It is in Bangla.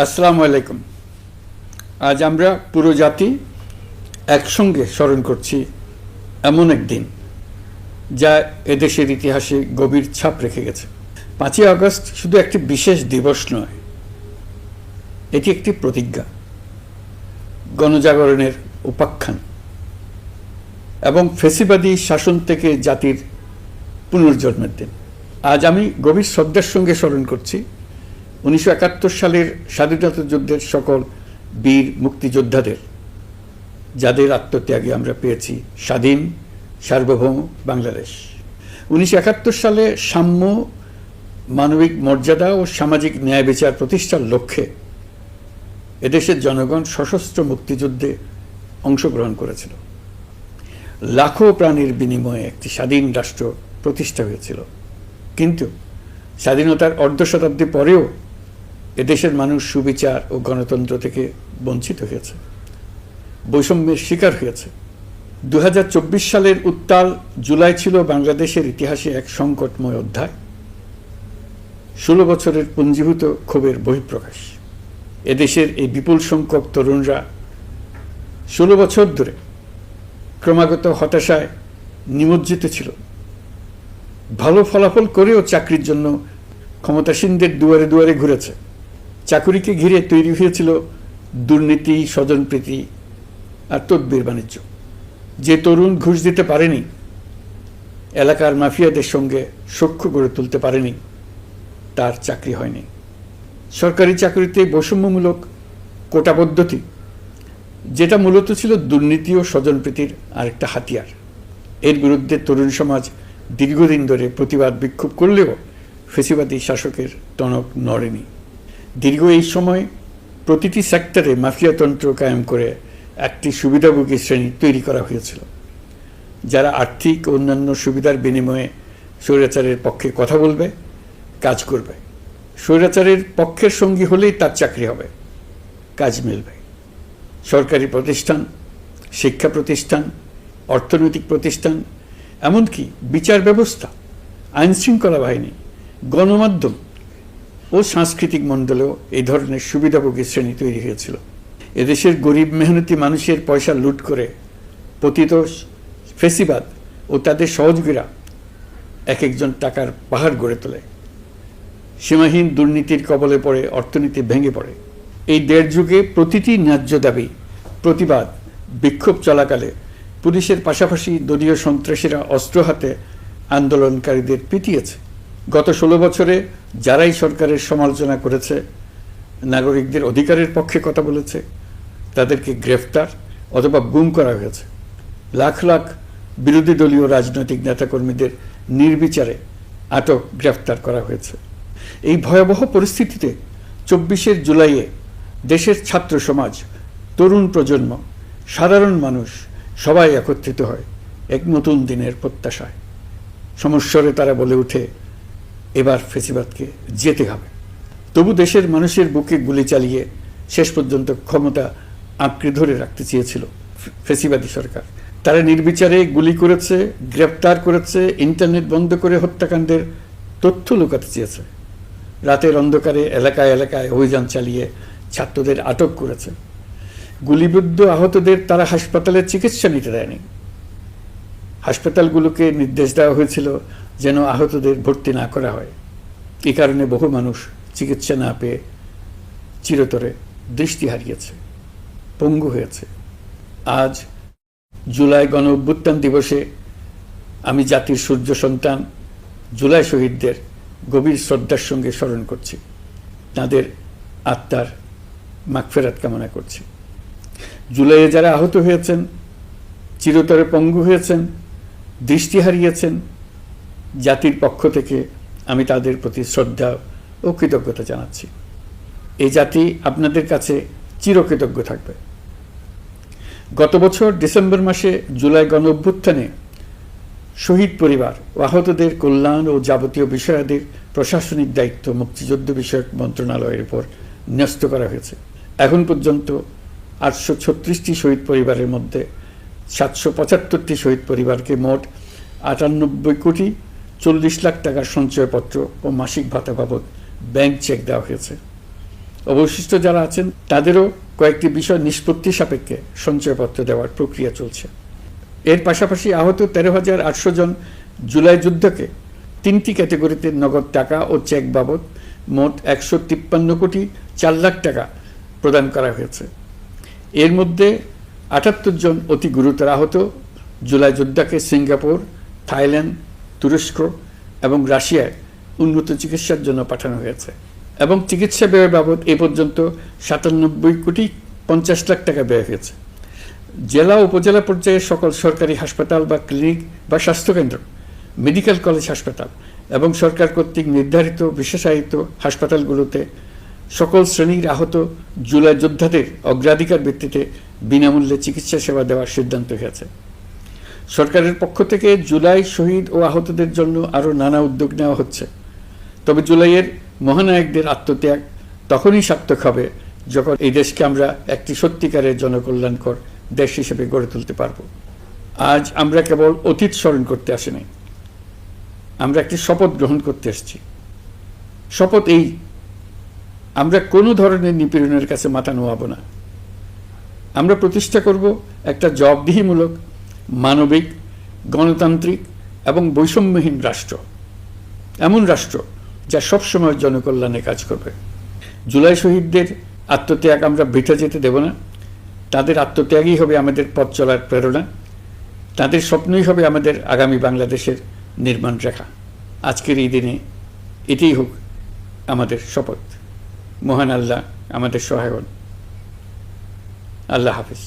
আসসালামু আলাইকুম। আজ আমরা পুরো জাতি একসঙ্গে স্মরণ করছি এমন এক দিন যা এদেশের ইতিহাসে গভীর ছাপ রেখে গেছে। 5ই আগস্ট শুধু একটি বিশেষ দিবস নয়, এটি একটি প্রতিজ্ঞা, গণজাগরণের উপাখ্যান এবং ফ্যাসিবাদী শাসন থেকে জাতির পুনর্জন্মের দিন। আজ আমি গভীর শ্রদ্ধার সঙ্গে স্মরণ করছি 1971 সালের স্বাধীনতা যুদ্ধের সকল বীর মুক্তিযোদ্ধাদের, যাদের আত্মত্যাগে আমরা পেয়েছি স্বাধীন সার্বভৌম বাংলাদেশ। 1971 সালে সাম্য, মানবিক মর্যাদা ও সামাজিক ন্যায় বিচার প্রতিষ্ঠার লক্ষ্যে এদেশের জনগণ সশস্ত্র মুক্তিযুদ্ধে অংশগ্রহণ করেছিল। লাখো প্রাণীর বিনিময়ে একটি স্বাধীন রাষ্ট্র প্রতিষ্ঠা হয়েছিল। কিন্তু স্বাধীনতার অর্ধ শতাব্দী পরেও এদেশের মানুষ সুবিচার ও গণতন্ত্র থেকে বঞ্চিত হয়েছে, বৈষম্যের শিকার হয়েছে। 2024 সালের উত্তাল জুলাই ছিল বাংলাদেশের ইতিহাসে এক সংকটময় অধ্যায়, 16 বছরের পুঞ্জীভূত ক্ষোভের বহিঃপ্রকাশ। এদেশের এই বিপুল সংখ্যক তরুণরা 16 বছর ধরে ক্রমাগত হতাশায় নিমজ্জিত ছিল। ভালো ফলাফল করেও চাকরির জন্য ক্ষমতাসীনদের দুয়ারে দুয়ারে ঘুরেছে। চাকুরিকে ঘিরে তৈরি হয়েছিল দুর্নীতি, স্বজনপ্রীতি আর তদবির বাণিজ্য। যে তরুণ ঘুষ দিতে পারেনি, এলাকার মাফিয়াদের সঙ্গে সখ্য গড়ে তুলতে পারেনি, তার চাকরি হয়নি। সরকারি চাকরিতে বৈষম্যমূলক কোটা পদ্ধতি, যেটা মূলত ছিল দুর্নীতি ও স্বজনপ্রীতির আরেকটা হাতিয়ার, এর বিরুদ্ধে তরুণ সমাজ দীর্ঘদিন ধরে প্রতিবাদ বিক্ষোভ করলেও ফ্যাসিবাদী শাসকের টনক নড়েনি। দীর্ঘ এই সময় প্রতিটি সেক্টরে মাফিয়াতন্ত্র কায়েম করে একটি সুবিধাভোগী শ্রেণী তৈরি করা হয়েছিল, যারা আর্থিক ও অন্যান্য সুবিধার বিনিময়ে স্বৈরাচারের পক্ষে কথা বলবে, কাজ করবে। স্বৈরাচারের পক্ষের সঙ্গী হলেই তার চাকরি হবে, কাজ মিলবে। সরকারি প্রতিষ্ঠান, শিক্ষা প্রতিষ্ঠান, অর্থনৈতিক প্রতিষ্ঠান, এমনকি বিচার ব্যবস্থা, আইনশৃঙ্খলা বাহিনী, গণমাধ্যম ও সাংস্কৃতিক মণ্ডলেও এই ধরনের সুবিধাভোগী শ্রেণী তৈরি হয়েছিল। এদেশের গরিব মেহনতি মানুষের পয়সা লুট করে পতিত ফ্যাসিবাদ ও তাদের সহযোগীরা এক একজন টাকার পাহাড় গড়ে তোলে। সীমাহীন দুর্নীতির কবলে পড়ে অর্থনীতি ভেঙে পড়ে। এই দেড় যুগে প্রতিটি ন্যায্য দাবি, প্রতিবাদ, বিক্ষোভ চলাকালে পুলিশের পাশাপাশি দলীয় সন্ত্রাসীরা অস্ত্র হাতে আন্দোলনকারীদের পিটিয়েছে। গত 16 বছরে যারাই সরকারের সমালোচনা করেছে, নাগরিকদের অধিকারের পক্ষে কথা বলেছে, তাদেরকে গ্রেফতার অথবা গুম করা হয়েছে। লাখ লাখ বিরোধী দলীয় রাজনৈতিক নেতাকর্মীদের নির্বিচারে আটক, গ্রেফতার করা হয়েছে। এই ভয়াবহ পরিস্থিতিতে 24 জুলাইয়ে দেশের ছাত্র সমাজ, তরুণ প্রজন্ম, সাধারণ মানুষ সবাই একত্রিত হয় এক নতুন দিনের প্রত্যাশায়। সমস্বরে তারা বলে ওঠে, এবার ফ্যাসিবাদকে যেতে হবে। তবু দেশের মানুষের বুকে গুলি চালিয়ে শেষ পর্যন্ত ক্ষমতা আঁকড়ে ধরে রাখতে চেয়েছিল ফ্যাসিবাদী সরকার। তারা নির্বিচারে গুলি করেছে, গ্রেপ্তার করেছে, ইন্টারনেট বন্ধ করে হত্যাকাণ্ডের তথ্য লুকাতে চেয়েছে। রাতের অন্ধকারে এলাকায় এলাকায় অভিযান চালিয়ে ছাত্রদের আটক করেছে। গুলিবিদ্ধ আহতদের তারা হাসপাতালে চিকিৎসা নিতে দেয়নি। হাসপাতালগুলোকে নির্দেশ দেওয়া হয়েছিল যেন আহতদের ভর্তি না করা হয়। এই কারণে বহু মানুষ চিকিৎসা না পেয়ে চিরতরে দৃষ্টি হারিয়েছে, পঙ্গু হয়েছে। আজ জুলাই গণ অভ্যুত্থান দিবসে আমি জাতির সূর্য সন্তান জুলাই শহীদদের গভীর শ্রদ্ধার সঙ্গে স্মরণ করছি, তাদের আত্মার মাগফিরাত কামনা করছি। জুলাইয়ে যারা আহত হয়েছেন, চিরতরে পঙ্গু হয়েছেন, দৃষ্টি হারিয়েছেন, জাতির পক্ষ থেকে আমি তাদের প্রতি শ্রদ্ধা ও কৃতজ্ঞতা জানাচ্ছি। এই জাতি আপনাদের কাছে চিরকৃতজ্ঞ থাকবে। গত বছর ডিসেম্বর মাসে জুলাই গণ অভ্যুত্থানে শহীদ পরিবার ও আহতদের কল্যাণ ও যাবতীয় বিষয়াদির প্রশাসনিক দায়িত্ব মুক্তিযুদ্ধ বিষয়ক মন্ত্রণালয়ের উপর ন্যস্ত করা হয়েছে। এখন পর্যন্ত 836টি শহীদ পরিবারের মধ্যে 775টি শহীদ পরিবারকে মোট 98,40,00,000 টাকার সঞ্চয়পত্র ও মাসিক ভাতা বাবদ ব্যাংক চেক দেওয়া হয়েছে। অবশিষ্ট যারা আছেন তাদেরও কয়েকটি বিষয় নিষ্পত্তি সাপেক্ষে সঞ্চয়পত্র দেওয়ার প্রক্রিয়া চলছে। এর পাশাপাশি আহত 13,800 জন জুলাই যুদ্ধকে 3টি ক্যাটাগরিতে নগদ টাকা ও চেক বাবদ মোট 153,4,00,000 টাকা প্রদান করা হয়েছে। এর মধ্যে 78 জন অতি গুরুতর আহত জুলাই যোদ্ধাকে সিঙ্গাপুর, থাইল্যান্ড, তুরস্ক এবং রাশিয়ায় উন্নত চিকিৎসার জন্য পাঠানো হয়েছে এবং চিকিৎসা ব্যয় বাবদ এ পর্যন্ত 97,50,00,000 টাকা ব্যয় হয়েছে। জেলা উপজেলা পর্যায়ে সকল সরকারি হাসপাতাল বা ক্লিনিক বা স্বাস্থ্যকেন্দ্র, মেডিকেল কলেজ হাসপাতাল এবং সরকার কর্তৃক নির্ধারিত বিশেষায়িত হাসপাতালগুলোতে সকল শ্রেণীর আহত জুলাই যোদ্ধাদের অগ্রাধিকার ভিত্তিতে বিনামূল্যে চিকিৎসা সেবা দেওয়ার সিদ্ধান্ত হয়েছে। সরকারের পক্ষ থেকে জুলাই শহীদ ও আহতদের জন্য আরও নানা উদ্যোগ নেওয়া হচ্ছে। তবে জুলাইয়ের মহানায়কদের আত্মত্যাগ তখনই সার্থক হবে যখন এই দেশকে আমরা একটি সত্যিকারের জনকল্যাণকর দেশ হিসেবে গড়ে তুলতে পারব। আজ আমরা কেবল অতীত স্মরণ করতে আসিনি, আমরা একটি শপথ গ্রহণ করতে এসেছি। শপথ এই, আমরা কোনো ধরনের নিপীড়নের কাছে মাথা নোয়াব না। আমরা প্রতিষ্ঠা করব একটা জবাবদিহিমূলক, মানবিক, গণতান্ত্রিক এবং বৈষম্যহীন রাষ্ট্র, এমন রাষ্ট্র যা সবসময় জনকল্যাণে কাজ করবে। জুলাই শহীদদের আত্মত্যাগ আমরা বৃথা যেতে দেব না। তাদের আত্মত্যাগই হবে আমাদের পথ চলার প্রেরণা, তাদের স্বপ্নই হবে আমাদের আগামী বাংলাদেশের নির্মাণ রেখা। আজকের এই দিনে এটাই হোক আমাদের শপথ। মহান আল্লাহ আমাদের সহায় হন। আল্লাহ হাফিজ।